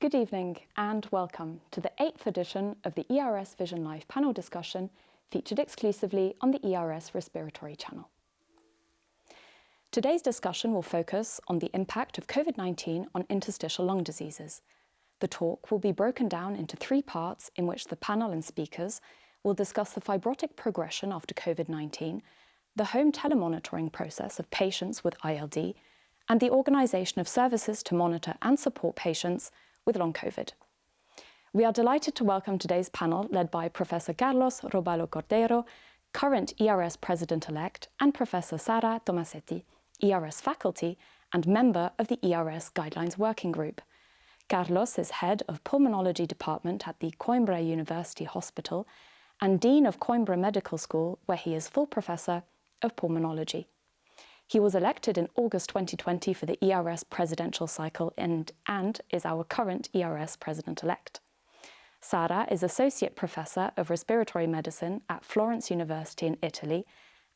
Good evening and welcome to the 8th edition of the ERS Vision Live panel discussion featured exclusively on the ERS Respiratory channel. Today's discussion will focus on the impact of COVID-19 on interstitial lung diseases. The talk will be broken down into 3 parts in which the panel and speakers will discuss the fibrotic progression after COVID-19, the home tele-monitoring process of patients with ILD, and the organisation of services to monitor and support patients with long COVID. We are delighted to welcome today's panel led by Professor Carlos Robalo Cordeiro, current ERS President-elect, and Professor Sara Tomassetti, ERS faculty and member of the ERS Guidelines Working Group. Carlos is head of Pulmonology Department at the Coimbra University Hospital and Dean of Coimbra Medical School, where he is full Professor of Pulmonology. He was elected in August 2020 for the ERS presidential cycle and is our current ERS President-elect. Sara is Associate Professor of Respiratory Medicine at Florence University in Italy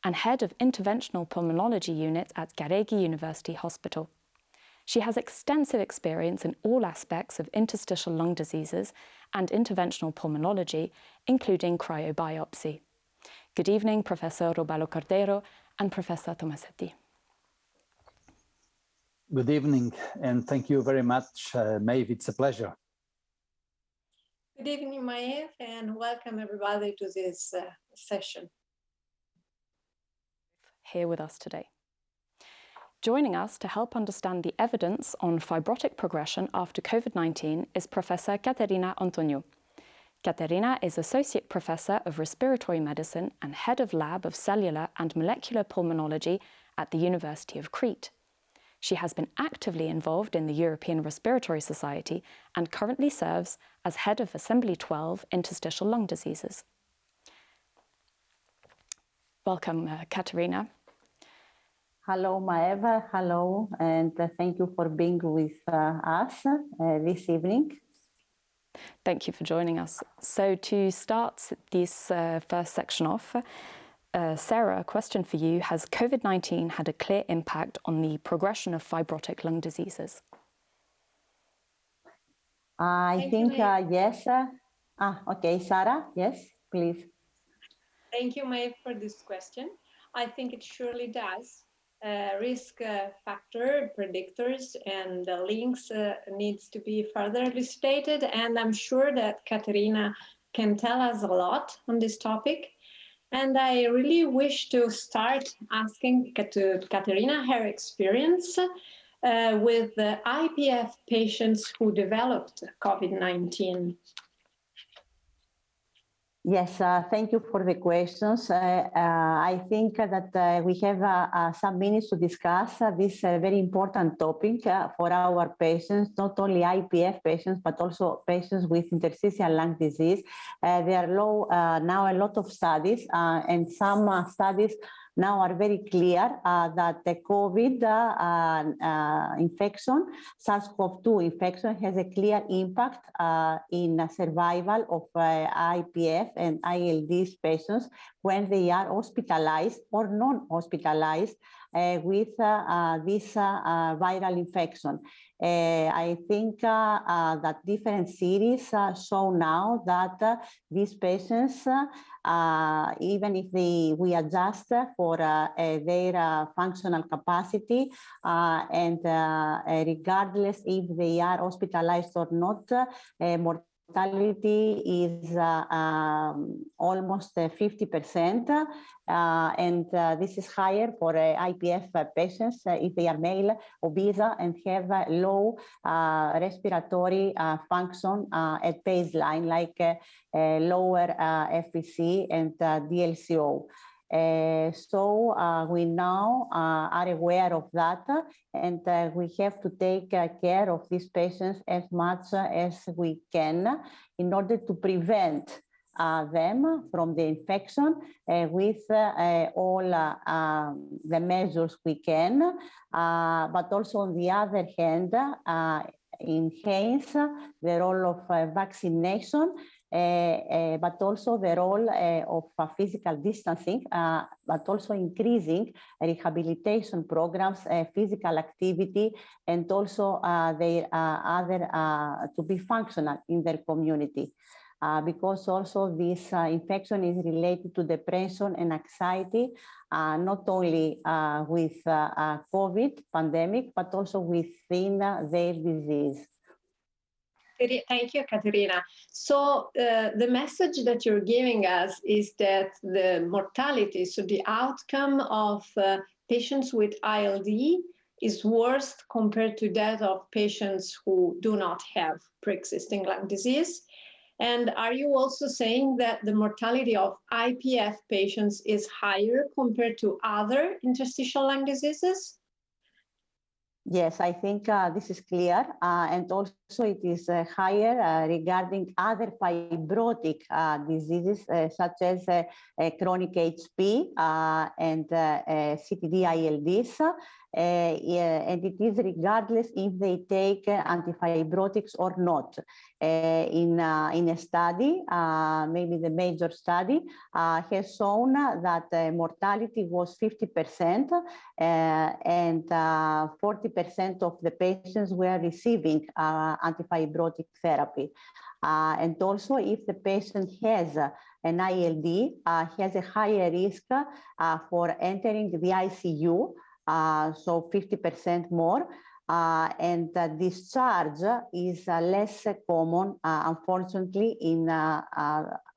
and Head of Interventional Pulmonology Unit at Careggi University Hospital. She has extensive experience in all aspects of interstitial lung diseases and interventional pulmonology, including cryobiopsy. Good evening, Professor Robalo Cordeiro and Professor Tomassetti. Good evening, and thank you very much, Maeve. It's a pleasure. Good evening, Maeve, and welcome everybody to this session. Here with us today. Joining us to help understand the evidence on fibrotic progression after COVID-19 is Professor Caterina Antonio. Caterina is Associate Professor of Respiratory Medicine and Head of Lab of Cellular and Molecular Pulmonology at the University of Crete. She has been actively involved in the European Respiratory Society and currently serves as Head of Assembly 12 Interstitial Lung Diseases. Welcome, Caterina. Hello, Maeva. Hello, and thank you for being with us this evening. Thank you for joining us. So to start this first section off, Sara, a question for you. Has COVID-19 had a clear impact on the progression of fibrotic lung diseases? I think yes. Okay, Sara, yes, please. Thank you, Maeve, for this question. I think it surely does. Risk factor, predictors, and the links needs to be further elucidated, and I'm sure that Caterina can tell us a lot on this topic. And I really wish to start asking to Caterina her experience with the IPF patients who developed COVID-19. Yes, thank you for the questions. I think that we have some minutes to discuss this very important topic for our patients, not only IPF patients, but also patients with interstitial lung disease. There are now a lot of studies, and some studies now are very clear that the COVID infection, SARS-CoV-2 infection, has a clear impact in survival of IPF and ILDS patients when they are hospitalized or non-hospitalized with this viral infection. I think that different series show now that these patients, even if we adjust for their functional capacity and regardless if they are hospitalized or not, mortality is almost 50%, and this is higher for IPF patients if they are male, obese, and have low respiratory function at baseline, like lower FVC and DLCO. So we now are aware of that, and we have to take care of these patients as much as we can in order to prevent them from the infection with all the measures we can. But also on the other hand, enhance the role of vaccination, but also the role of physical distancing, but also increasing rehabilitation programs, physical activity, and also their to be functional in their community. Because also this infection is related to depression and anxiety, not only with COVID pandemic, but also within their disease. Thank you, Caterina. So the message that you're giving us is that the mortality, so the outcome of patients with ILD is worse compared to that of patients who do not have pre-existing lung disease. And are you also saying that the mortality of IPF patients is higher compared to other interstitial lung diseases? Yes, I think this is clear. And also it is higher regarding other fibrotic diseases such as chronic HP and CTD-ILDs. And it is regardless if they take antifibrotics or not. In a study, maybe the major study, has shown that mortality was 50% and 40% of the patients were receiving antifibrotic therapy. And also if the patient has an ILD, has a higher risk for entering the ICU, so 50% more, and discharge is less common, unfortunately, in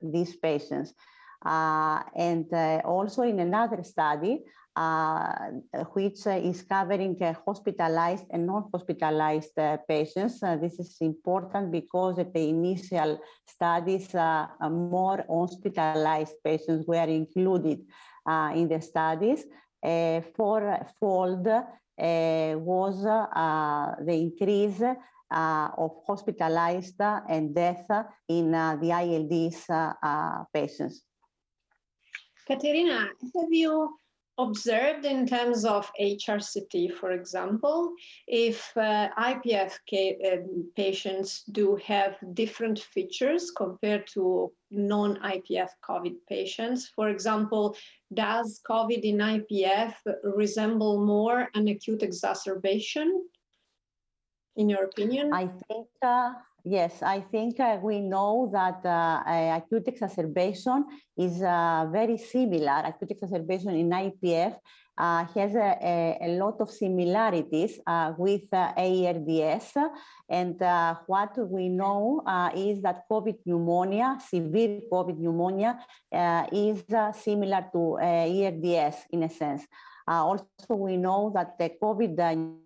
these patients. And also in another study, which is covering hospitalized and non-hospitalized patients. This is important because at the initial studies, more hospitalized patients were included in the studies. Fourfold was the increase of hospitalized and death in the ILDs patients. Caterina, have you observed in terms of HRCT, for example, if IPF patients do have different features compared to non-IPF COVID patients? For example, does COVID in IPF resemble more an acute exacerbation, in your opinion? I think, yes, I think we know that acute exacerbation is very similar. Acute exacerbation in IPF has a lot of similarities with ARDS. And what we know is that COVID pneumonia, severe COVID pneumonia, is similar to ERDS in a sense. Also, we know that the COVID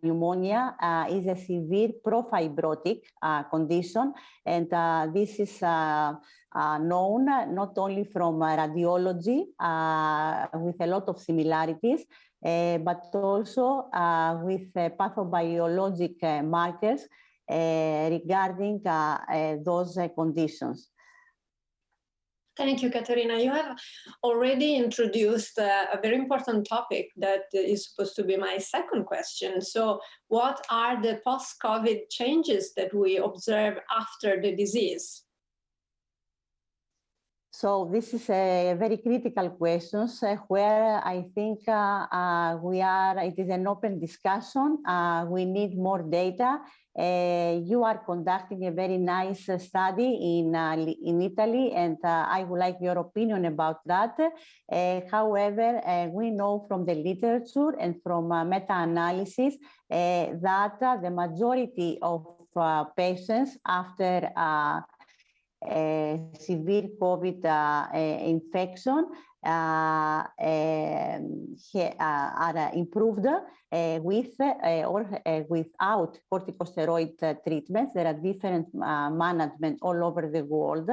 pneumonia is a severe profibrotic condition, and this is known not only from radiology with a lot of similarities, but also with pathobiologic markers regarding those conditions. Thank you, Caterina. You have already introduced a very important topic that is supposed to be my second question. So what are the post-COVID changes that we observe after the disease? So this is a very critical question where I think it is an open discussion. We need more data. You are conducting a very nice study in Italy, and I would like your opinion about that. However, we know from the literature and from meta-analysis that the majority of patients after severe COVID infection are improved with or without corticosteroid treatments. There are different management all over the world.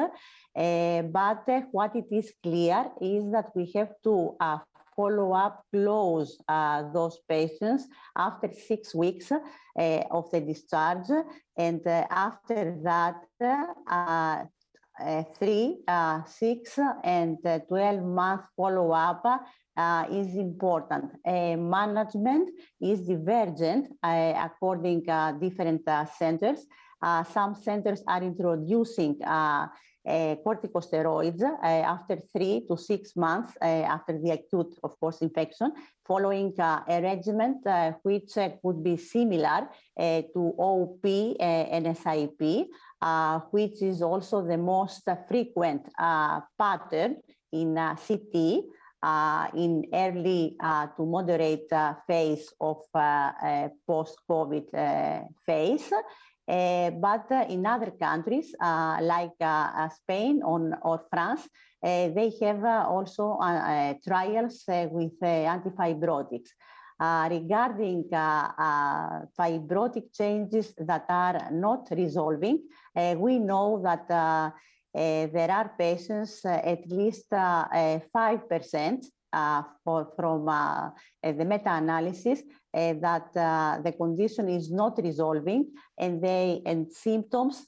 But what it is clear is that we have to follow up close those patients after 6 weeks of the discharge, and after that 3, 6, and 12-month follow-up is important. Management is divergent according different centers. Some centers are introducing corticosteroids after 3 to 6 months after the acute, of course, infection, following a regimen which could be similar to OP and SIP, which is also the most frequent pattern in CT in early to moderate phase of post-COVID phase. But in other countries like Spain or France, they have also trials with antifibrotics. Regarding fibrotic changes that are not resolving, we know that there are patients, at least 5% from the meta-analysis, that the condition is not resolving, and symptoms,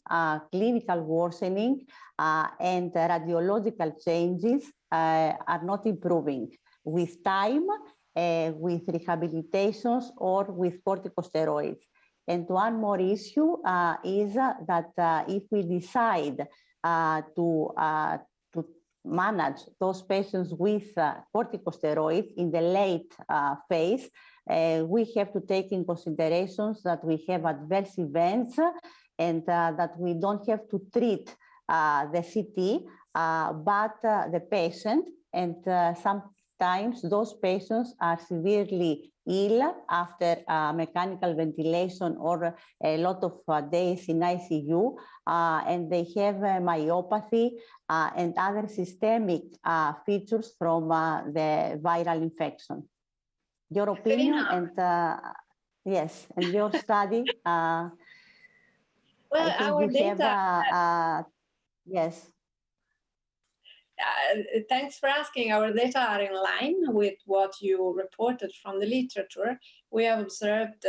clinical worsening, and radiological changes are not improving with time, with rehabilitations, or with corticosteroids. And one more issue is that if we decide to manage those patients with corticosteroids in the late phase, we have to take in considerations that we have adverse events and that we don't have to treat the CT, but the patient, and sometimes those patients are severely ill after mechanical ventilation or a lot of days in ICU, and they have myopathy and other systemic features from the viral infection. Your opinion and yes, and your study. Well, our data. Yes. Thanks for asking. Our data are in line with what you reported from the literature. We have observed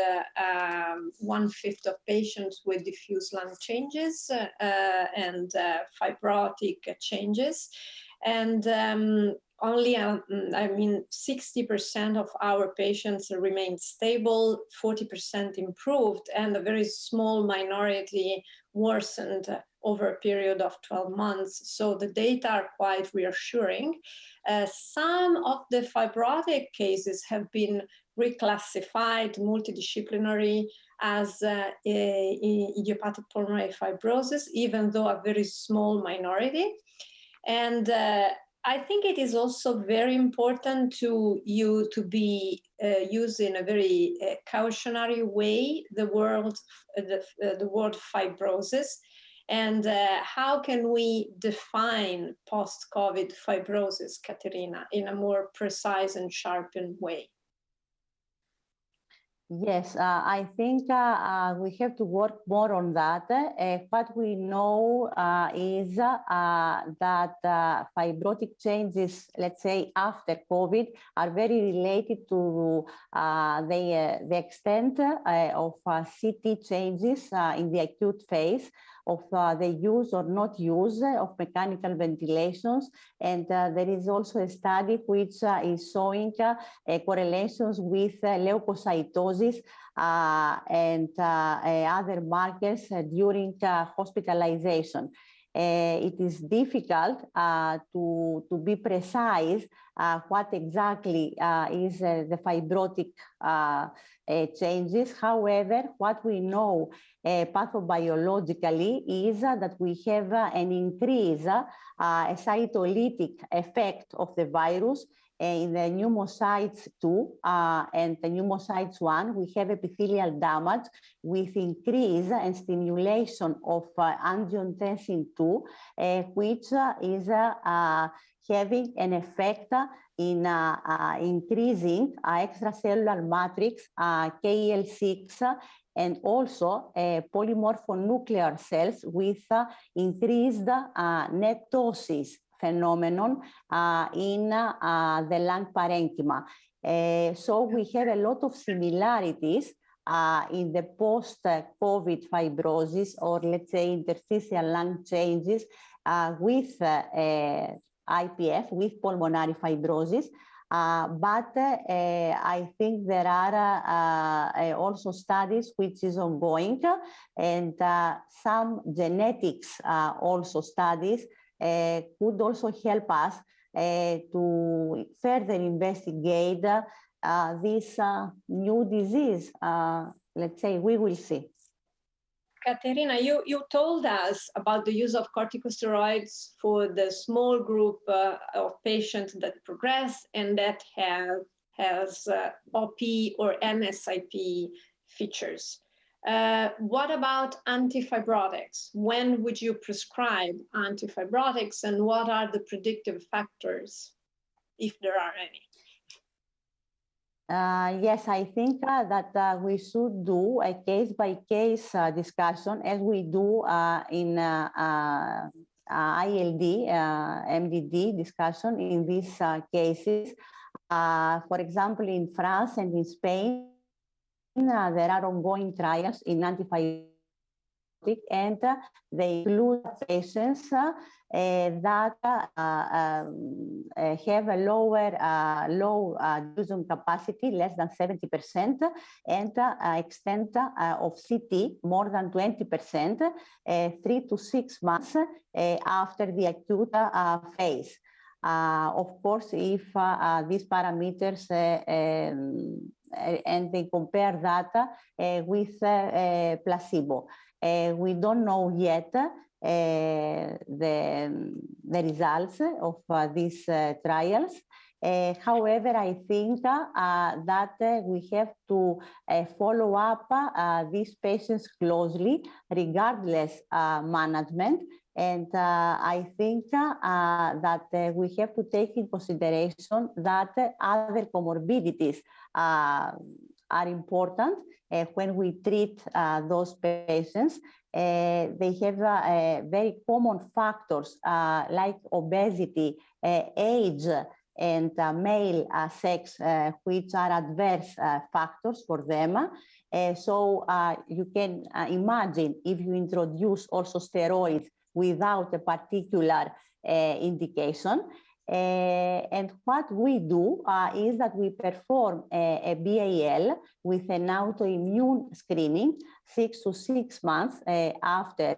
1/5 of patients with diffuse lung changes and fibrotic changes. And only, 60% of our patients remain stable, 40% improved, and a very small minority worsened over a period of 12 months. So the data are quite reassuring. Some of the fibrotic cases have been reclassified multidisciplinary as idiopathic pulmonary fibrosis, even though a very small minority. And I think it is also very important to be used in a very cautionary way the word fibrosis, and how can we define post-COVID fibrosis, Caterina, in a more precise and sharpened way? Yes, I think we have to work more on that. What we know is that fibrotic changes, let's say after COVID, are very related to the extent of CT changes in the acute phase, of the use or not use of mechanical ventilations. And there is also a study which is showing correlations with leukocytosis and other markers during hospitalization. It is difficult to be precise what exactly is the fibrotic changes. However, what we know pathobiologically is that we have an increase, a cytolytic effect of the virus in the pneumocytes 2 and the pneumocytes 1. We have epithelial damage with increase and stimulation of angiotensin 2, which is having an effect in increasing extracellular matrix, KL6, and also polymorphonuclear cells with increased netosis phenomenon in the lung parenchyma. So we have a lot of similarities in the post-COVID fibrosis, or let's say interstitial lung changes with IPF, with pulmonary fibrosis. But I think there are also studies which is ongoing, and some genetics also studies could also help us to further investigate this new disease. Let's say we will see. Caterina, you told us about the use of corticosteroids for the small group of patients that progress and that has OP or NSIP features. What about antifibrotics? When would you prescribe antifibrotics, and what are the predictive factors, if there are any? Yes, I think that we should do a case-by-case discussion, as we do in ILD, MDD discussion in these cases. For example, in France and in Spain, there are ongoing trials in antifibrotic, and they include patients that have a low diffusion capacity, less than 70%, and extent of CT more than 20%, 3 to 6 months after the acute phase. Of course, if these parameters and they compare that with placebo. We don't know yet the results of these trials. However, I think that we have to follow up these patients closely, regardless management. And I think that we have to take in consideration that other comorbidities are important when we treat those patients. They have very common factors like obesity, age, and male sex, which are adverse factors for them. So you can imagine if you introduce also steroids without a particular indication. And what we do is that we perform a BAL with an autoimmune screening 6 to 6 months after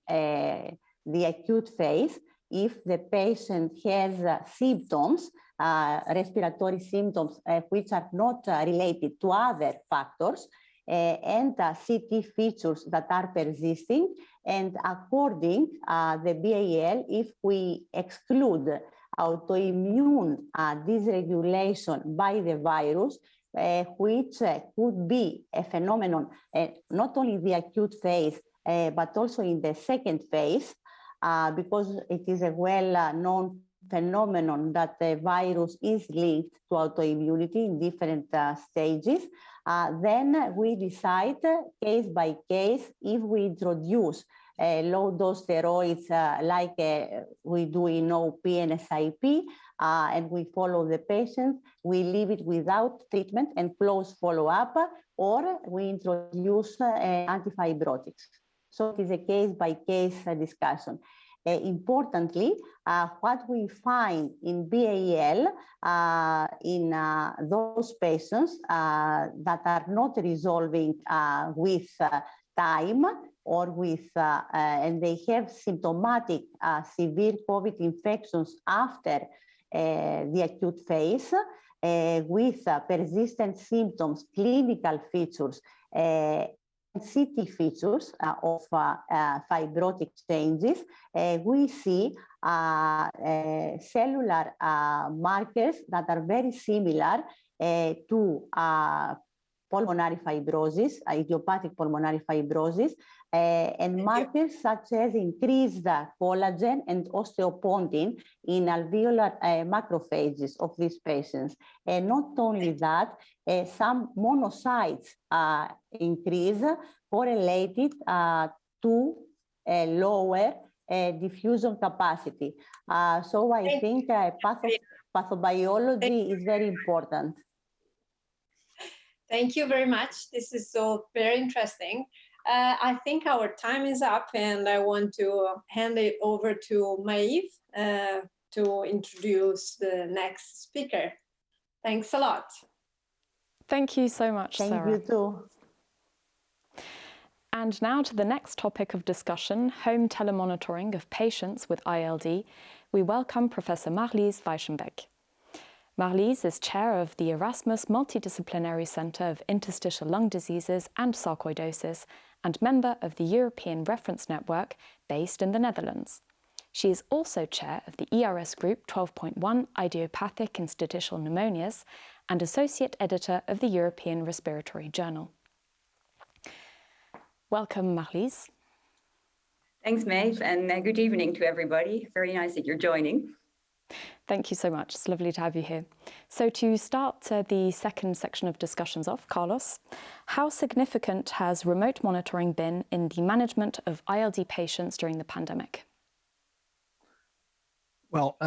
the acute phase. If the patient has symptoms, respiratory symptoms, which are not related to other factors, and CT features that are persisting, and according the BAL, if we exclude autoimmune dysregulation by the virus, which could be a phenomenon, not only in the acute phase, but also in the second phase, because it is a well-known phenomenon that the virus is linked to autoimmunity in different stages, then we decide case by case if we introduce low-dose steroids like we do in OP and SIP, and we follow the patient, we leave it without treatment and close follow-up, or we introduce antifibrotics. So it is a case-by-case discussion. Importantly, what we find in BAL in those patients that are not resolving with time or with, and they have symptomatic severe COVID infections after the acute phase with persistent symptoms, clinical features, CT features of fibrotic changes, we see cellular markers that are very similar to pulmonary fibrosis, idiopathic pulmonary fibrosis, and markers such as increased collagen and osteopontin in alveolar macrophages of these patients. And not only that, some monocytes increase correlated to a lower diffusion capacity. So I think pathobiology is very important. Thank you very much. This is so very interesting. I think our time is up, and I want to hand it over to Marlies to introduce the next speaker. Thanks a lot. Thank you so much, Sara. Thank you too. And now to the next topic of discussion, home telemonitoring of patients with ILD. We welcome Professor Marlies Wijsenbeek. Marlies is chair of the Erasmus Multidisciplinary Centre of Interstitial Lung Diseases and Sarcoidosis and member of the European Reference Network based in the Netherlands. She is also chair of the ERS Group 12.1 Idiopathic Interstitial Pneumonias and associate editor of the European Respiratory Journal. Welcome, Marlies. Thanks, Maeve, and good evening to everybody. Very nice that you're joining. Thank you so much. It's lovely to have you here. So to start the second section of discussions off, Carlos, how significant has remote monitoring been in the management of ILD patients during the pandemic? Well,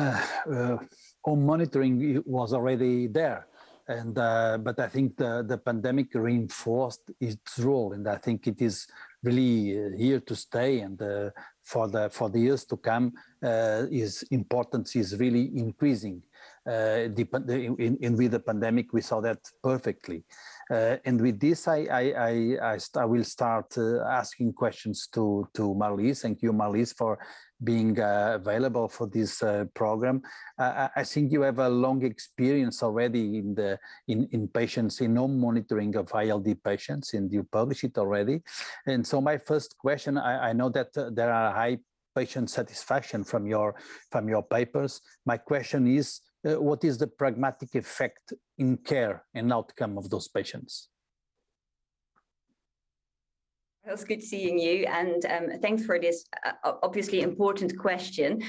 home monitoring was already there. And, but I think the pandemic reinforced its role, and I think it is really here to stay. And for the years to come, its importance is really increasing. And with the pandemic, we saw that perfectly. And with this, I will start asking questions to Marlies. Thank you, Marlies, for being available for this program. I think you have a long experience already in patients in home monitoring of ILD patients, and you publish it already. And so my first question, I know that there are high patient satisfaction from your papers. My question is, what is the pragmatic effect in care and outcome of those patients? It was good seeing you, and thanks for this obviously important question.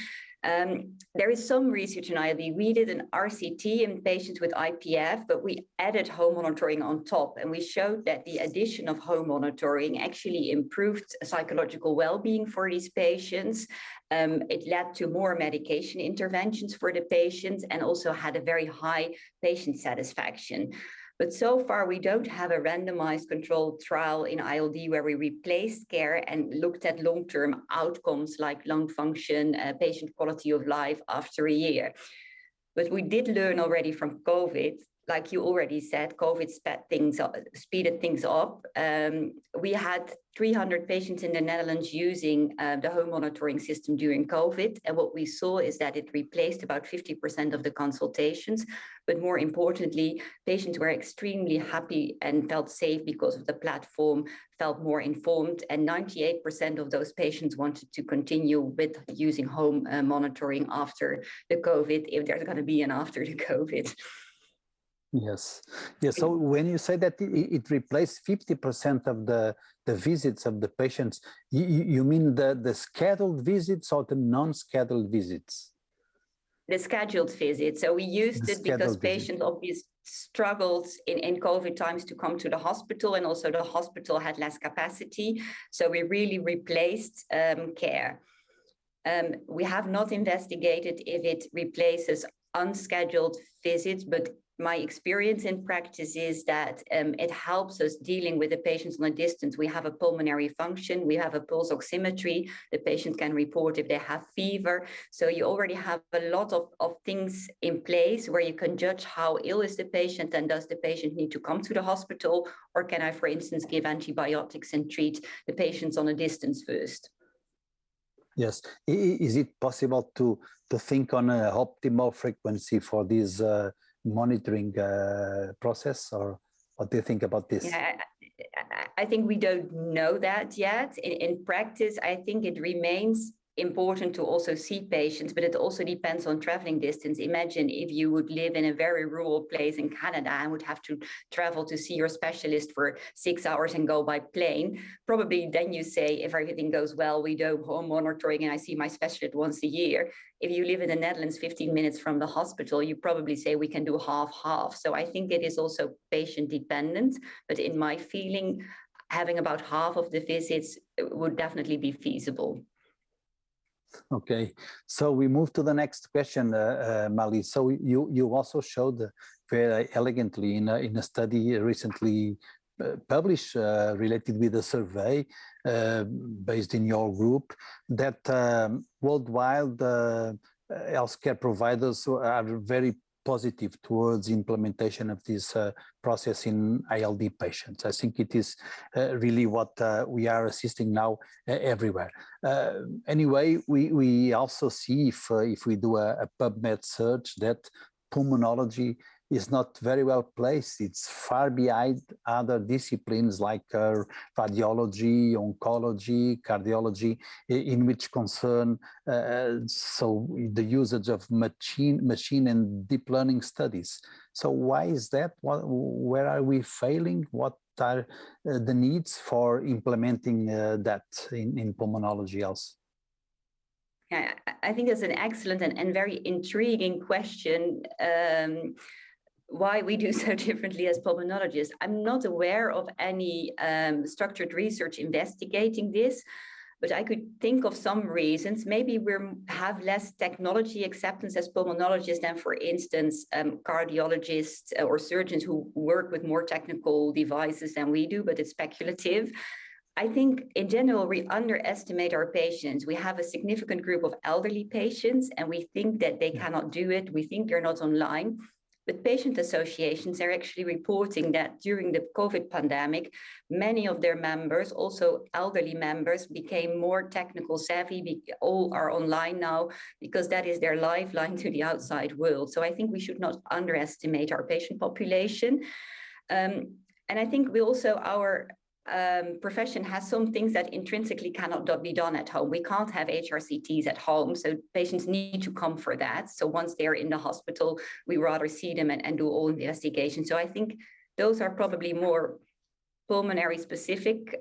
There is some research in ILD. We did an RCT in patients with IPF, but we added home monitoring on top, and we showed that the addition of home monitoring actually improved psychological well-being for these patients. It led to more medication interventions for the patients and also had a very high patient satisfaction. But so far, we don't have a randomized controlled trial in ILD where we replaced care and looked at long-term outcomes like lung function, patient quality of life after a year. But we did learn already from COVID, like you already said, COVID speeded things up. We had 300 patients in the Netherlands using the home monitoring system during COVID. And what we saw is that it replaced about 50% of the consultations. But more importantly, patients were extremely happy and felt safe because of the platform, felt more informed. And 98% of those patients wanted to continue with using home monitoring after the COVID, if there's going to be an after the COVID. Yes. Yes. So when you say that it replaced 50% of the visits of the patients, you mean the scheduled visits or the non-scheduled visits? The scheduled visits. So we used it because patients obviously struggled in COVID times to come to the hospital, and also the hospital had less capacity. So we really replaced care. We have not investigated if it replaces unscheduled visits, but my experience in practice is that it helps us dealing with the patients on a distance. We have a pulmonary function, we have a pulse oximetry, the patient can report if they have fever. So you already have a lot of things in place where you can judge how ill is the patient, and does the patient need to come to the hospital, or can I, for instance, give antibiotics and treat the patients on a distance first? Yes. Is it possible to think on an optimal frequency for this monitoring process, or what do you think about this? Yeah, I think we don't know that yet. In practice, I think it remains important to also see patients, but it also depends on traveling distance. Imagine if you would live in a very rural place in Canada and would have to travel to see your specialist for 6 hours and go by plane. Probably then you say, if everything goes well, we do home monitoring and I see my specialist once a year. If you live in the Netherlands, 15 minutes from the hospital, you probably say we can do half-half. So I think it is also patient dependent, but in my feeling, having about half of the visits would definitely be feasible. Okay, so we move to the next question, Marlies. So you also showed very elegantly in a study recently published related with a survey based in your group that worldwide healthcare providers are very positive towards implementation of this process in ILD patients. I think it is really what we are assisting now everywhere. Anyway, we also see if we do a PubMed search that pulmonology is not very well placed. It's far behind other disciplines like radiology, oncology, cardiology, in which concern so the usage of machine and deep learning studies. So why is that? Where are we failing? What are the needs for implementing that in pulmonology also? Yeah, I think that's an excellent and very intriguing question. Why we do so differently as pulmonologists. I'm not aware of any structured research investigating this, but I could think of some reasons. Maybe we have less technology acceptance as pulmonologists than, for instance, cardiologists or surgeons who work with more technical devices than we do, but it's speculative. I think in general, we underestimate our patients. We have a significant group of elderly patients and we think that they cannot do it. We think they're not online. But patient associations are actually reporting that during the COVID pandemic, many of their members, also elderly members, became more technical savvy. All are online now because that is their lifeline to the outside world. So I think we should not underestimate our patient population. And I think we also, our profession has some things that intrinsically cannot be done at home. We can't have HRCTs at home, so patients need to come for that. So once they're in the hospital, we rather see them and do all investigations. So I think those are probably more pulmonary specific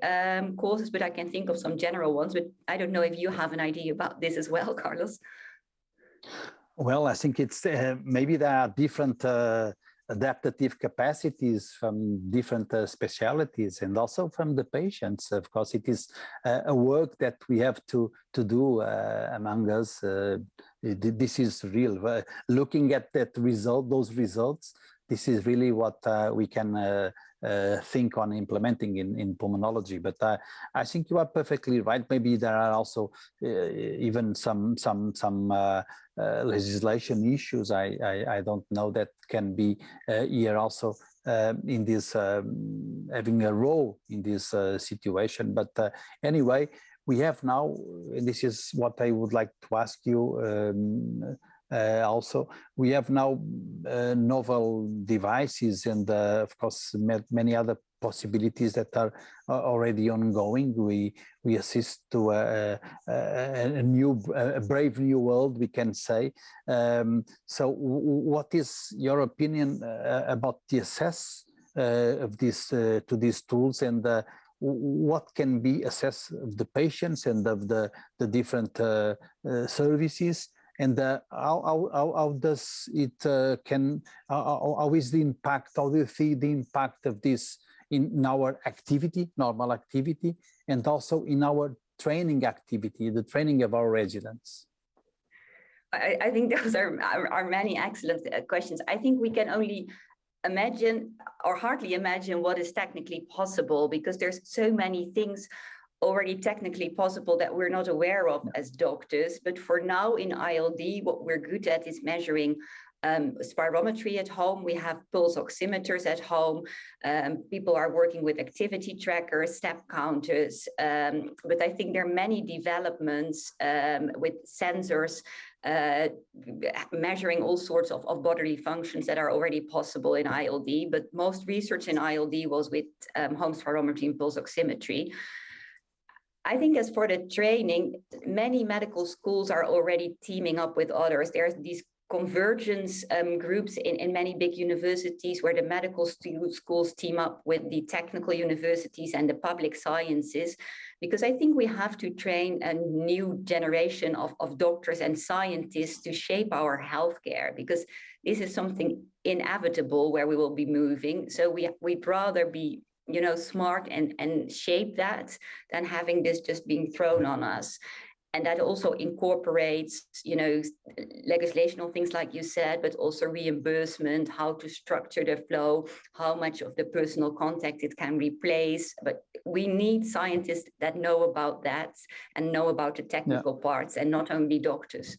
causes, but I can think of some general ones. But I don't know if you have an idea about this as well, Carlos. Well, I think it's maybe there are different adaptive capacities from different specialities and also from the patients. Of course, it is a work that we have to do among us. This is real. Looking at that result, those results, this is really what we can think on implementing in pulmonology. But I think you are perfectly right. Maybe there are also even some legislation issues. I don't know that can be here also in this having a role in this situation. But anyway, we have now, and this is what I would like to ask you. Also, we have now novel devices and, of course, many other possibilities that are already ongoing. We assist to a brave new world, we can say. So, what is your opinion about the access of this to these tools, and what can be access of the patients and of the different services? And how does it how is the impact, how do you see the impact of this in our activity, normal activity, and also in our training activity, the training of our residents? I think those are many excellent questions. I think we can only imagine or hardly imagine what is technically possible, because there's so many things already technically possible that we're not aware of as doctors. But for now in ILD, what we're good at is measuring spirometry at home. We have pulse oximeters at home. People are working with activity trackers, step counters. But I think there are many developments with sensors measuring all sorts of bodily functions that are already possible in ILD. But most research in ILD was with Homespirometer and pulse oximetry. I think as for the training, many medical schools are already teaming up with others. There's these convergence groups in many big universities where the medical schools team up with the technical universities and the public sciences, because I think we have to train a new generation of doctors and scientists to shape our healthcare, because this is something inevitable where we will be moving. So we'd rather be smart and shape that than having this just being thrown on us. And that also incorporates, legislational things like you said, but also reimbursement, how to structure the flow, how much of the personal contact it can replace. But we need scientists that know about that and know about the technical parts, and not only doctors.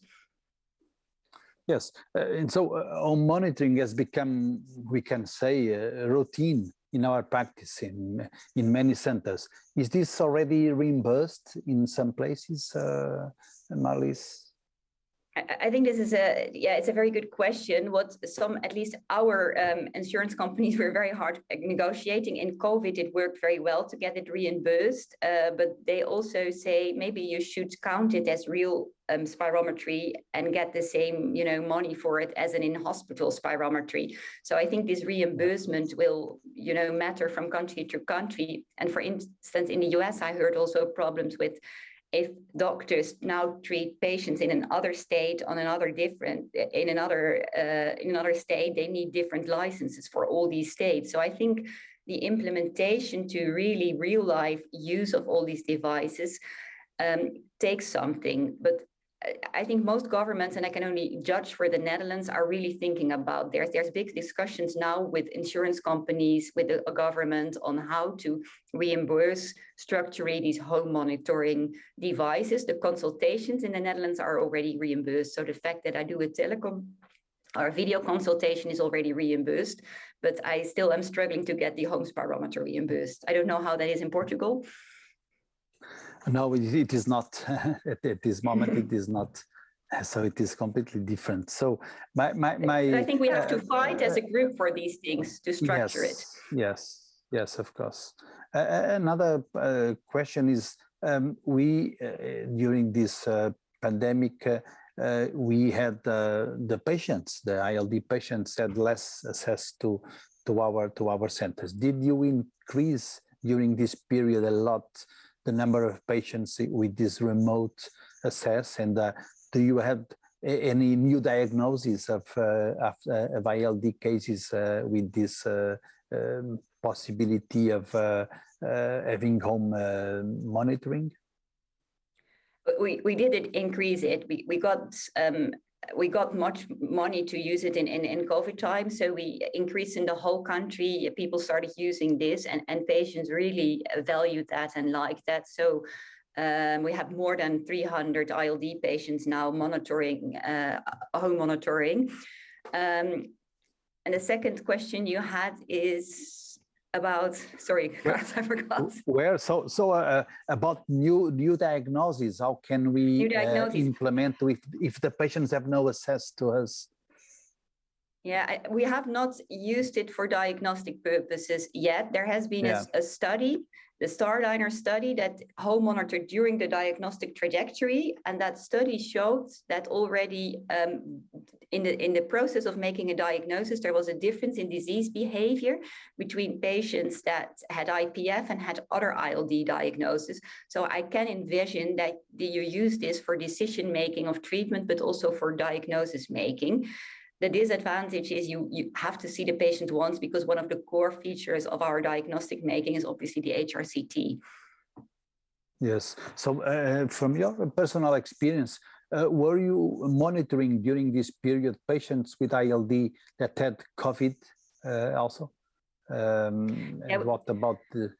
Yes, and so home monitoring has become, we can say, a routine in our practice in many centers. Is this already reimbursed in some places, Marlies? I think this is it's a very good question. What some, at least our insurance companies were very hard negotiating. In COVID, it worked very well to get it reimbursed, but they also say maybe you should count it as real spirometry and get the same, money for it as an in-hospital spirometry. So I think this reimbursement will, matter from country to country. And for instance, in the US, I heard also problems with if doctors now treat patients in another state in another state, they need different licenses for all these states. So I think the implementation to really real life use of all these devices takes something. But I think most governments, and I can only judge for the Netherlands, are really thinking about there's big discussions now with insurance companies, with the government on how to reimburse structurally these home monitoring devices. The consultations in the Netherlands are already reimbursed. So the fact that I do a telecom or video consultation is already reimbursed, but I still am struggling to get the Homespirometer reimbursed. I don't know how that is in Portugal. No, it is not. At this moment, it is not. So it is completely different. So my I think we have to fight as a group for these things to structure it. Yes, of course. Another question is, we during this pandemic, we had the patients, the ILD patients, had less access to our centers. Did you increase during this period a lot the number of patients with this remote access, and do you have any new diagnoses of ILD cases with this possibility of having home monitoring? We did increase it. We got much money to use it in COVID time. So we increased in the whole country. People started using this, and patients really valued that and liked that. So we have more than 300 ILD patients now monitoring, home monitoring. And the second question you had is about, sorry, I forgot. Where about new diagnoses? How can we implement if the patients have no access to us? Yeah, we have not used it for diagnostic purposes yet. There has been a study, the Starliner study, that home monitored during the diagnostic trajectory, and that study showed that already in the process of making a diagnosis, there was a difference in disease behavior between patients that had IPF and had other ILD diagnosis. So I can envision that you use this for decision making of treatment, but also for diagnosis making. The disadvantage is you have to see the patient once, because one of the core features of our diagnostic making is obviously the HRCT. Yes. So from your personal experience, were you monitoring during this period patients with ILD that had COVID also? And what about the...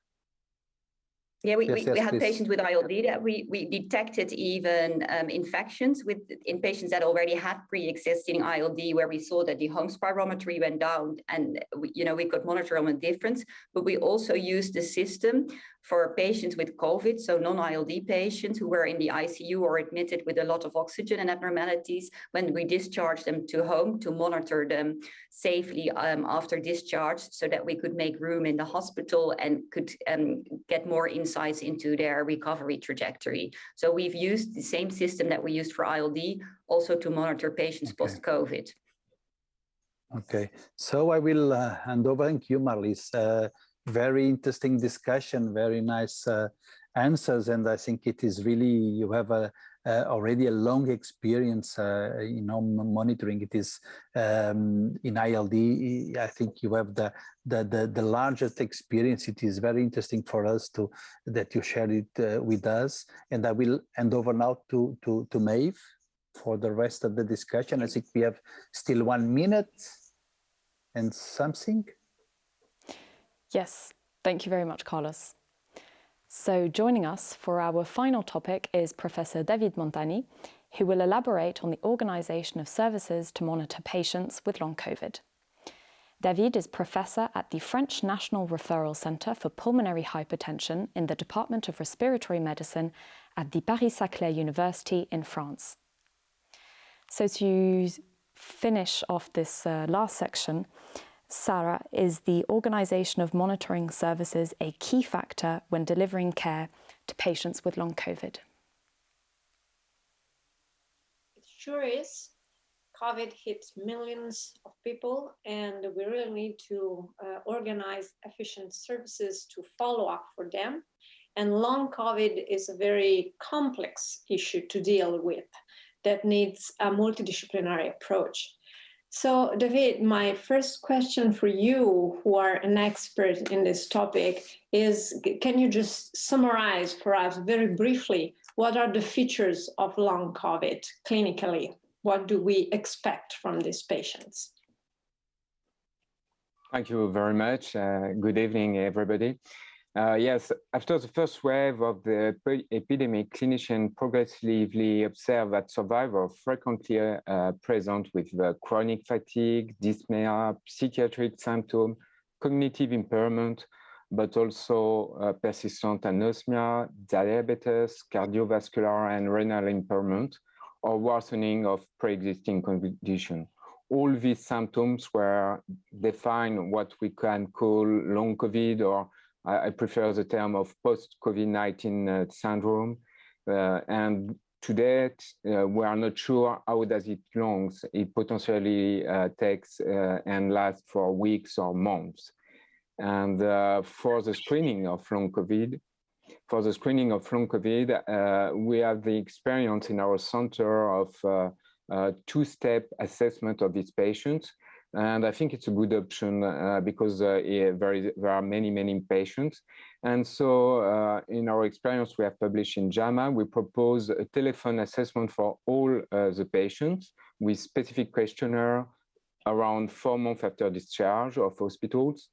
Yeah, we had patients with ILD that we detected even infections in patients that already had pre-existing ILD, where we saw that the Homespirometer went down, and we could monitor on a difference. But we also used the system for patients with COVID, so non-ILD patients who were in the ICU or admitted with a lot of oxygen and abnormalities, when we discharged them to home to monitor them safely after discharge, so that we could make room in the hospital and could get more insights into their recovery trajectory. So we've used the same system that we used for ILD also to monitor patients post-COVID. Okay, so I will hand over. Thank you, Marlies. Very interesting discussion, very nice answers, and I think it is really, you have already a long experience monitoring. It is in ILD. I think you have the largest experience. It is very interesting for us that you shared it with us, and I will hand over now to Maeve for the rest of the discussion. I think we have still 1 minute and something. Yes, thank you very much, Carlos. So joining us for our final topic is Professor David Montani. who will elaborate on the organisation of services to monitor patients with long COVID. David is professor at the French National Referral Centre for Pulmonary Hypertension in the Department of Respiratory Medicine at the Paris-Saclay University in France. So to finish off this last section, Sara, is the organisation of monitoring services a key factor when delivering care to patients with long COVID? It sure is. COVID hits millions of people, and we really need to organize efficient services to follow up for them. And long COVID is a very complex issue to deal with that needs a multidisciplinary approach. So, David, my first question for you, who are an expert in this topic, is can you just summarize for us very briefly what are the features of long COVID clinically? What do we expect from these patients? Thank you very much. Good evening, everybody. Yes, after the first wave of the epidemic, clinicians progressively observe that survivors frequently present with chronic fatigue, dyspnea, psychiatric symptoms, cognitive impairment, but also persistent anosmia, diabetes, cardiovascular and renal impairment, or worsening of pre-existing condition. All these symptoms were defined what we can call long COVID, or I prefer the term of post-COVID-19 syndrome. And to date, we are not sure how does it long. It potentially takes and lasts for weeks or months. And for the screening of long COVID, we have the experience in our center of two-step assessment of these patients. And I think it's a good option because there are many patients. And so in our experience, we have published in JAMA, we propose a telephone assessment for all the patients with specific questionnaire around 4 months after discharge of hospitals.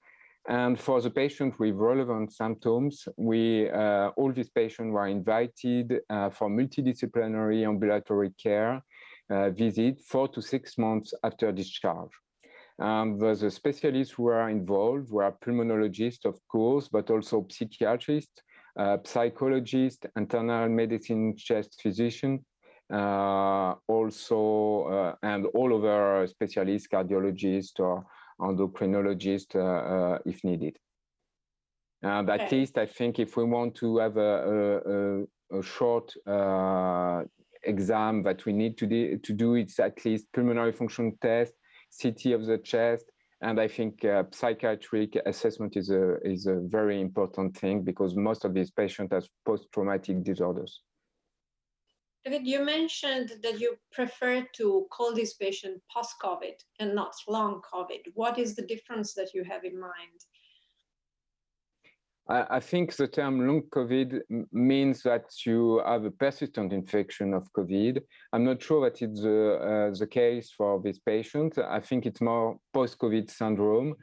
And for the patients with relevant symptoms, all these patients were invited for multidisciplinary ambulatory care visit 4 to 6 months after discharge. The specialists who are involved were pulmonologists, of course, but also psychiatrists, psychologists, internal medicine chest physician, also, and all other specialists, cardiologists or endocrinologists, if needed. And at least I think if we want to have a short exam that we need to do, it's at least pulmonary function test, CT of the chest, and I think psychiatric assessment is a very important thing because most of these patients have post-traumatic disorders. David, you mentioned that you prefer to call this patient post-COVID and not long COVID. What is the difference that you have in mind? I think the term long COVID means that you have a persistent infection of COVID. I'm not sure that it's the case for this patient. I think it's more post-COVID syndrome.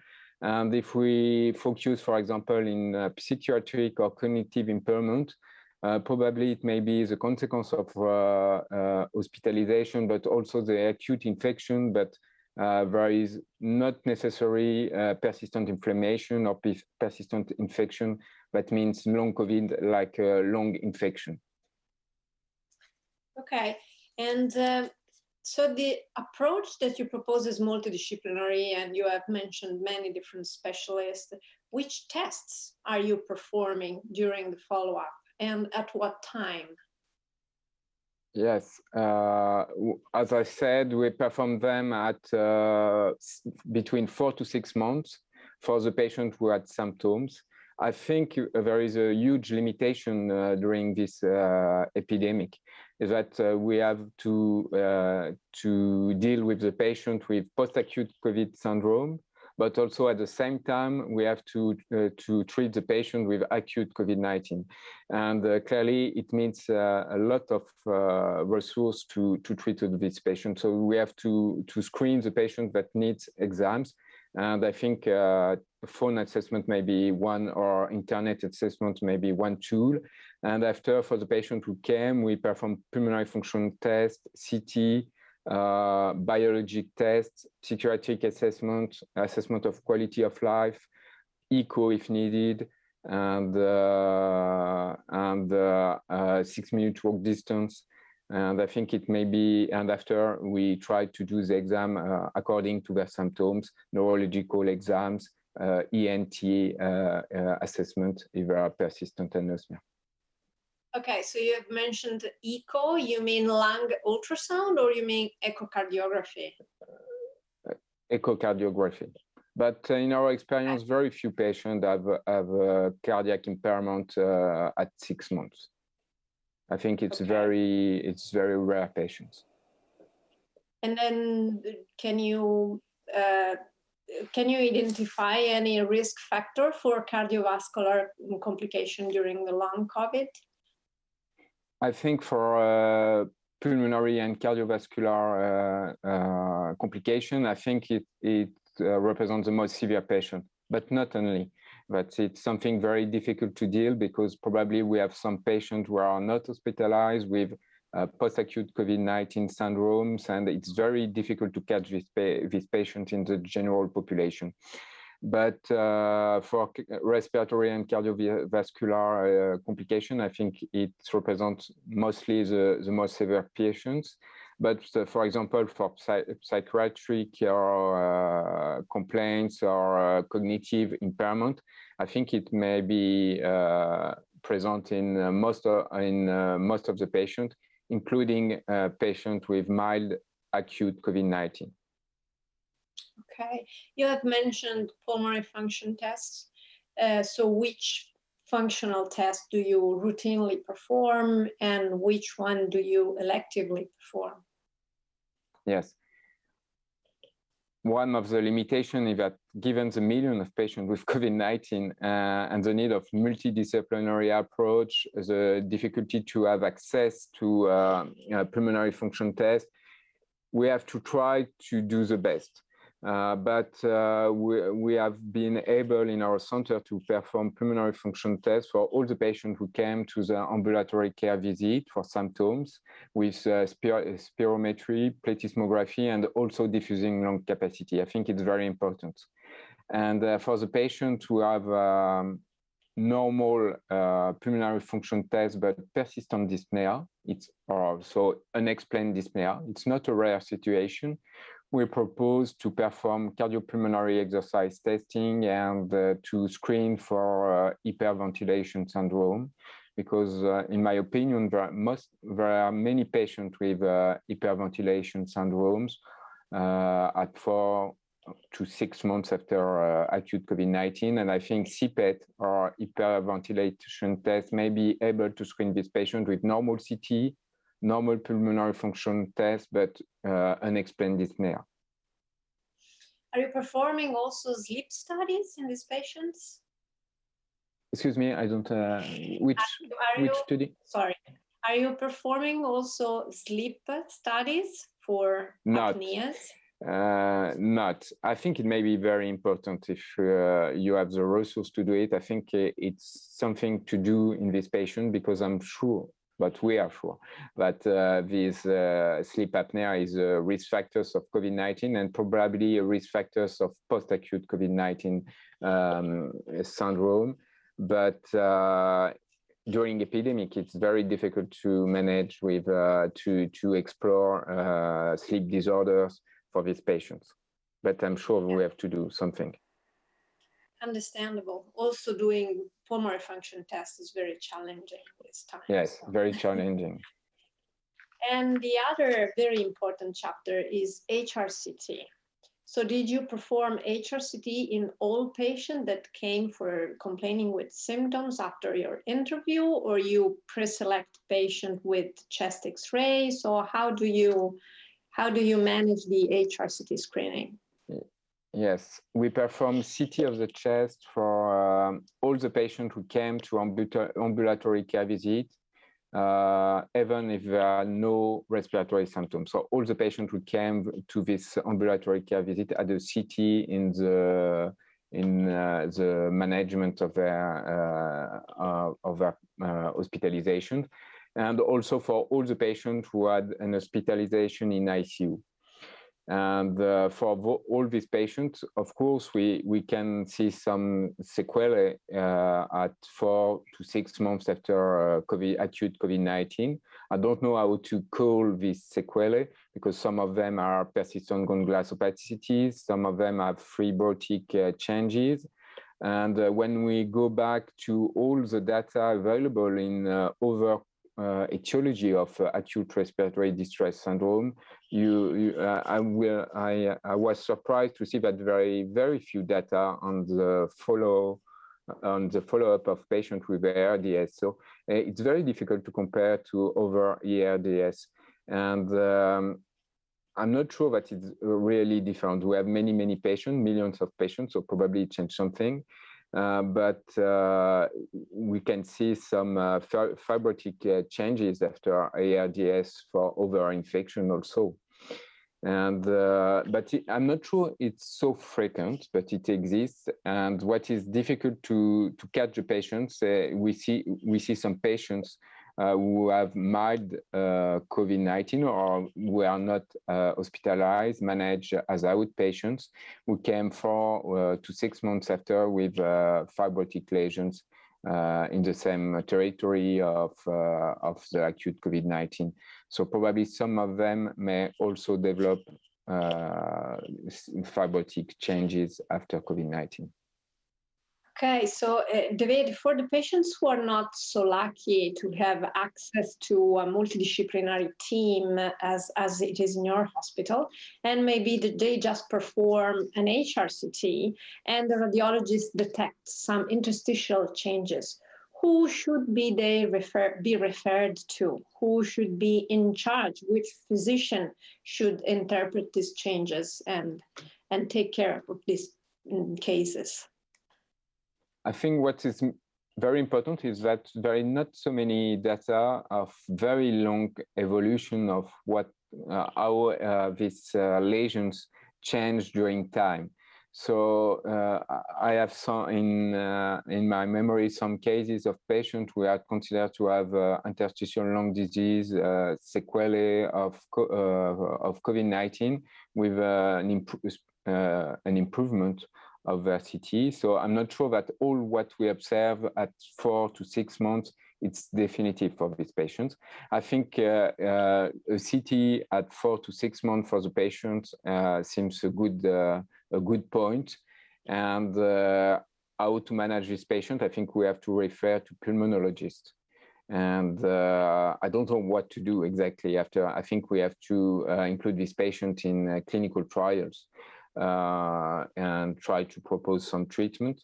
And if we focus, for example, in psychiatric or cognitive impairment, probably it may be the consequence of hospitalization, but also the acute infection, but there is not necessarily persistent inflammation or persistent infection. That means long COVID, like a long infection. Okay, and so the approach that you propose is multidisciplinary, and you have mentioned many different specialists. Which tests are you performing during the follow-up, and at what time? Yes, as I said, we perform them at between 4 to 6 months for the patient who had symptoms. I think there is a huge limitation during this epidemic, is that we have to deal with the patient with post-acute COVID syndrome, but also at the same time, we have to treat the patient with acute COVID-19. And clearly, it means a lot of resource to treat this patient. So we have to screen the patient that needs exams. And I think phone assessment may be one, or internet assessment may be one tool. And after, for the patient who came, we performed pulmonary function test, CT, biologic tests, psychiatric assessment, assessment of quality of life, echo if needed, and 6-minute walk distance. And I think it may be, and after we tried to do the exam according to their symptoms, neurological exams, ENT assessment if they are persistent anosmia. Okay, so you have mentioned echo, you mean lung ultrasound or you mean echocardiography? Echocardiography. But in our experience, very few patients have cardiac impairment at 6 months. I think it's very rare patients. And then can you identify any risk factor for cardiovascular complication during the long COVID? I think for pulmonary and cardiovascular complication, I think it represents the most severe patient, but not only. But it's something very difficult to deal because probably we have some patients who are not hospitalized with post-acute COVID-19 syndromes, and it's very difficult to catch this patient in the general population. But for respiratory and cardiovascular complication, I think it represents mostly the most severe patients. But for example, for psychiatric or complaints or cognitive impairment, I think it may be present in most of the patients, including patients with mild acute COVID-19. Okay, you have mentioned pulmonary function tests. So which functional tests do you routinely perform and which one do you electively perform? Yes. One of the limitations is that given the million of patients with COVID-19 and the need of multidisciplinary approach, the difficulty to have access to pulmonary function tests, we have to try to do the best. But we have been able in our center to perform pulmonary function tests for all the patients who came to the ambulatory care visit for symptoms with spirometry, plethysmography, and also diffusing lung capacity. I think it's very important. And for the patients who have normal pulmonary function tests but persistent dyspnea, it's also unexplained dyspnea. It's not a rare situation. We propose to perform cardiopulmonary exercise testing and to screen for hyperventilation syndrome, because in my opinion, there are many patients with hyperventilation syndromes at 4 to 6 months after acute COVID-19. And I think CPET or hyperventilation test may be able to screen this patient with normal CT, normal pulmonary function test, but unexplained dyspnea. Are you performing also sleep studies in these patients? Excuse me, I don't, which study? Sorry, are you performing also sleep studies for apneas? Not. I think it may be very important if you have the resource to do it. I think it's something to do in this patient because I'm sure, but we are sure that this sleep apnea is a risk factors of COVID-19 and probably a risk factors of post-acute COVID-19 syndrome. But during epidemic, it's very difficult to manage with to explore sleep disorders for these patients. But I'm sure we have to do something. Understandable. Also doing pulmonary function tests is very challenging this time. Yes, very challenging. And the other very important chapter is HRCT. So did you perform HRCT in all patients that came for complaining with symptoms after your interview, or you pre-select patient with chest X-rays, or how do you manage the HRCT screening? Yes, we perform CT of the chest for all the patients who came to ambulatory care visit, even if there are no respiratory symptoms. So all the patients who came to this ambulatory care visit had a CT in the management of their hospitalization, and also for all the patients who had an hospitalization in ICU. And for all these patients, of course, we can see some sequelae at 4 to 6 months after acute COVID-19. I don't know how to call these sequelae because some of them are persistent ganglia opacities, some of them have fibrotic changes. And when we go back to all the data available in other etiology of acute respiratory distress syndrome, I was surprised to see that very few data on the follow-up of patients with ERDS. So it's very difficult to compare to other ERDS, and I'm not sure that it's really different. We have many patients, millions of patients, so probably it changed something. But we can see some fibrotic changes after ARDS for over-infection also. And but I'm not sure it's so frequent, but it exists. And what is difficult to catch the patients, we see some patients who have mild COVID-19 or who are not hospitalized, managed as outpatients, who came 4 to 6 months after with fibrotic lesions in the same territory of the acute COVID-19. So probably some of them may also develop fibrotic changes after COVID-19. Okay, so David, for the patients who are not so lucky to have access to a multidisciplinary team as it is in your hospital, and maybe they just perform an HRCT and the radiologist detects some interstitial changes, who should be referred to? Who should be in charge? Which physician should interpret these changes and take care of these cases? I think what is very important is that there are not so many data of very long evolution of how these lesions change during time. So I have some in my memory some cases of patients who are considered to have interstitial lung disease, sequelae of COVID-19 with an improvement of their CT. So I'm not sure that all what we observe at 4 to 6 months, it's definitive for these patients. I think a CT at 4 to 6 months for the patients seems a good point. And how to manage this patient, I think we have to refer to pulmonologists. And I don't know what to do exactly after. I think we have to include this patient in clinical trials. And try to propose some treatment.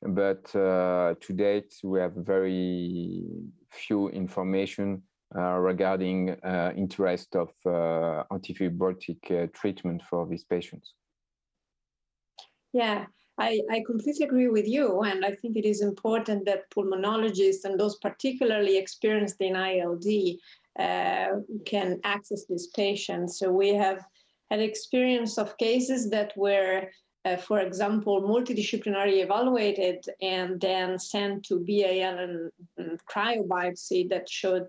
But to date, we have very few information regarding interest of antifibrotic treatment for these patients. Yeah, I completely agree with you. And I think it is important that pulmonologists and those particularly experienced in ILD can access these patients. So we have had experience of cases that were, for example, multidisciplinary evaluated and then sent to BAL and cryobiopsy that showed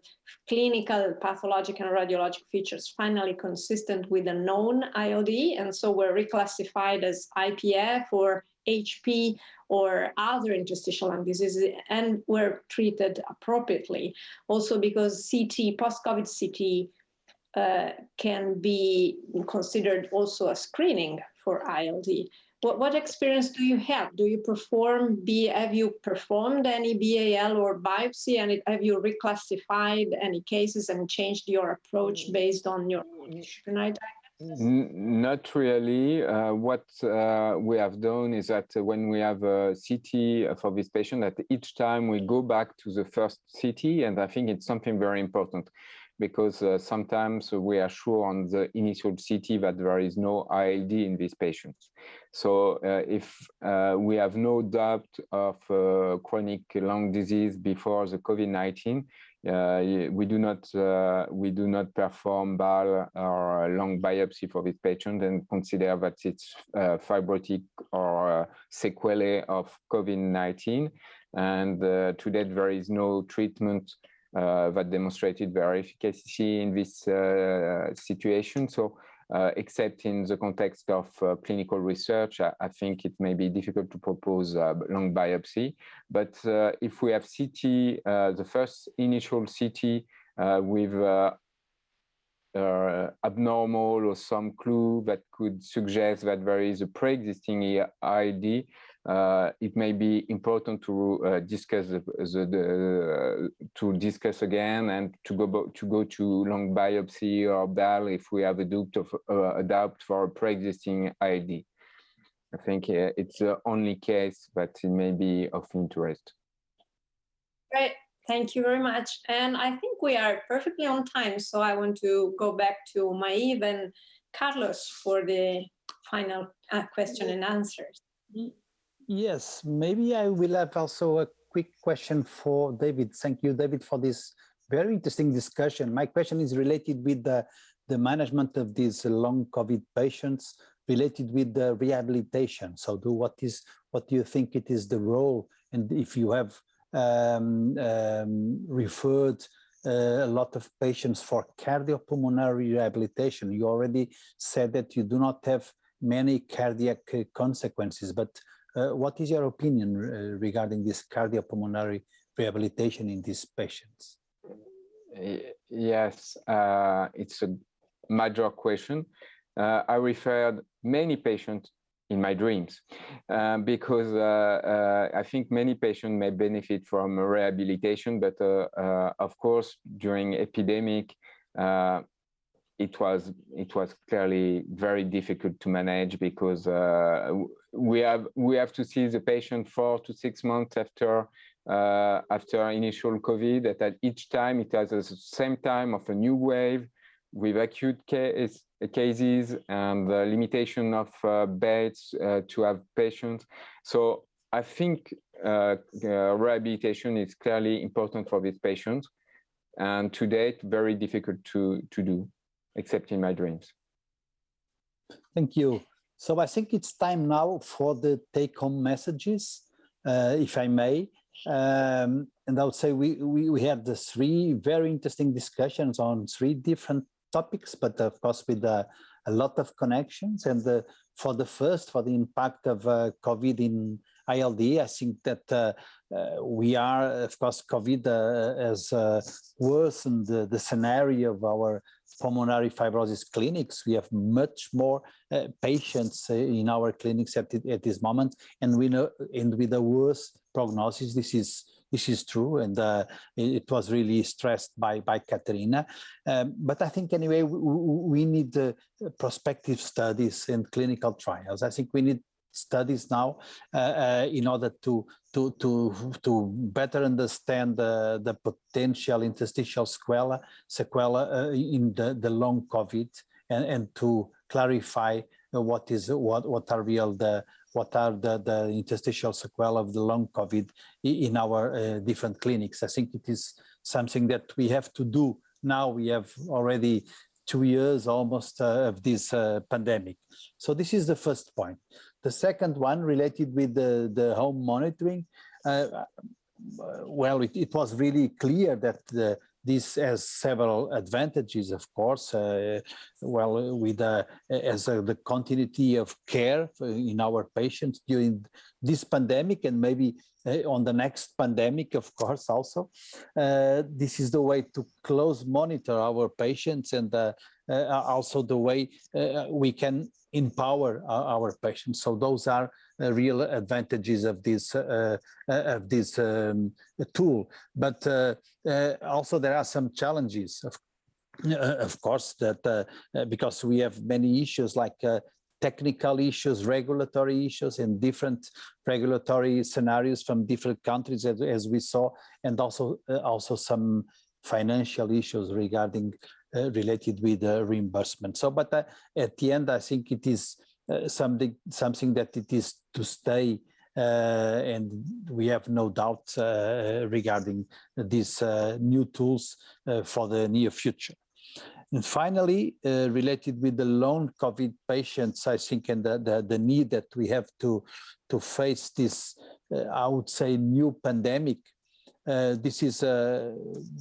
clinical, pathologic, and radiologic features finally consistent with a known ILD, and so were reclassified as IPF or HP or other interstitial lung diseases and were treated appropriately. Also because CT, post-COVID CT, can be considered also a screening for ILD. What experience do you have? Do you have you performed any BAL or biopsy, and have you reclassified any cases and changed your approach based on your multidisciplinary diagnosis? Not really. What we have done is that when we have a CT for this patient, that each time we go back to the first CT, and I think it's something very important, because sometimes we are sure on the initial CT that there is no ILD in these patients. So if we have no doubt of chronic lung disease before the COVID-19, we do not perform BAL or lung biopsy for this patient and consider that it's fibrotic or sequelae of COVID-19. And to date, there is no treatment that demonstrated their efficacy in this situation. So except in the context of clinical research, I think it may be difficult to propose lung biopsy. But if we have CT, the first initial CT with abnormal or some clue that could suggest that there is a pre-existing ILD, it may be important to discuss discuss again and to go to lung biopsy or BAL if we have a doubt for a pre-existing ILD. I think it's the only case that it may be of interest. Great, thank you very much. And I think we are perfectly on time, so I want to go back to Maeve and Carlos for the final question and answers. Yes, maybe I will have also a quick question for David. Thank you, David, for this very interesting discussion. My question is related with the management of these long COVID patients, related with the rehabilitation. So what do you think it is the role, and if you have referred a lot of patients for cardiopulmonary rehabilitation? You already said that you do not have many cardiac consequences, but what is your opinion regarding this cardiopulmonary rehabilitation in these patients? Yes, it's a major question. I referred many patients in my dreams because I think many patients may benefit from rehabilitation, but of course during epidemic it was clearly very difficult to manage because we have to see the patient 4 to 6 months after initial COVID. At each time it has the same time of a new wave with acute cases and the limitation of beds to have patients. So I think rehabilitation is clearly important for these patients, and to date very difficult to do, except in my dreams. Thank you. So I think it's time now for the take-home messages, if I may. And I would say we had the 3 very interesting discussions on 3 different topics, but of course with a lot of connections. And for the impact of COVID in ILD, I think that we are, of course, COVID has worsened the scenario of our pulmonary fibrosis clinics. We have much more patients in our clinics at this moment, and we know, and with a worse prognosis, this is true, and it was really stressed by Katerina. But I think anyway, we need prospective studies and clinical trials. I think we need studies now in order to better understand the potential interstitial sequela in the long COVID, and to clarify what are the interstitial sequelae of the long COVID in our different clinics. I think it is something that we have to do now. We have already 2 years almost of this pandemic. So this is the first point. The second one related with the home monitoring. Well, it was really clear that this has several advantages, of course. Well, with the continuity of care in our patients during this pandemic, and maybe on the next pandemic, of course, also. This is the way to close monitor our patients, and also the way we can empower our patients. So those are real advantages of this tool. But also there are some challenges, of course, that because we have many issues like technical issues, regulatory issues, and different regulatory scenarios from different countries, as we saw, and also some financial issues regarding related with reimbursement. So, but at the end, I think it is something that it is to stay and we have no doubt regarding these new tools for the near future. And finally, related with the long COVID patients, I think, and the need that we have to face this, I would say, new pandemic. This is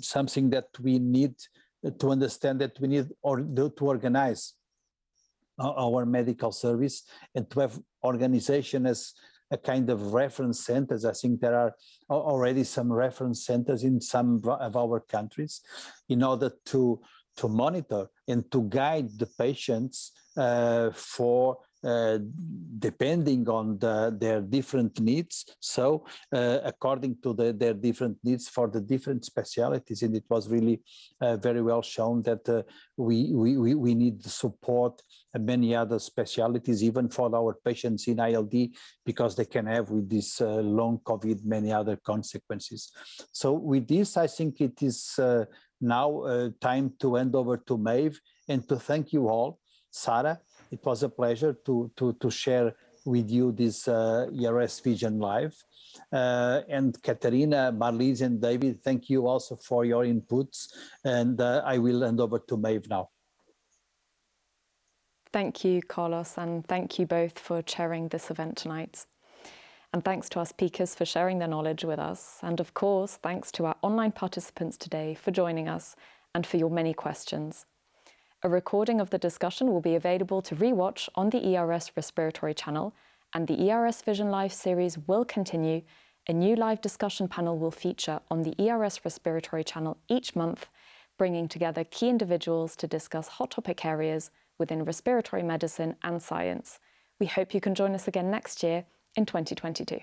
something that we need to understand, that we need to organize our medical service and to have organization as a kind of reference centers. I think there are already some reference centers in some of our countries in order to monitor and to guide the patients for depending on their different needs. So according to their different needs for the different specialties. And it was really very well shown that we need support and many other specialties, even for our patients in ILD, because they can have with this long COVID many other consequences. So with this, I think it is now time to hand over to Maeve and to thank you all. Sara, it was a pleasure to share with you this ERS Vision Live. And Katerina, Marlies and David, thank you also for your inputs. And I will hand over to Maeve now. Thank you, Carlos, and thank you both for chairing this event tonight. And thanks to our speakers for sharing their knowledge with us. And of course, thanks to our online participants today for joining us and for your many questions. A recording of the discussion will be available to rewatch on the ERS Respiratory channel, and the ERS Vision Live series will continue. A new live discussion panel will feature on the ERS Respiratory channel each month, bringing together key individuals to discuss hot topic areas within respiratory medicine and science. We hope you can join us again next year in 2022.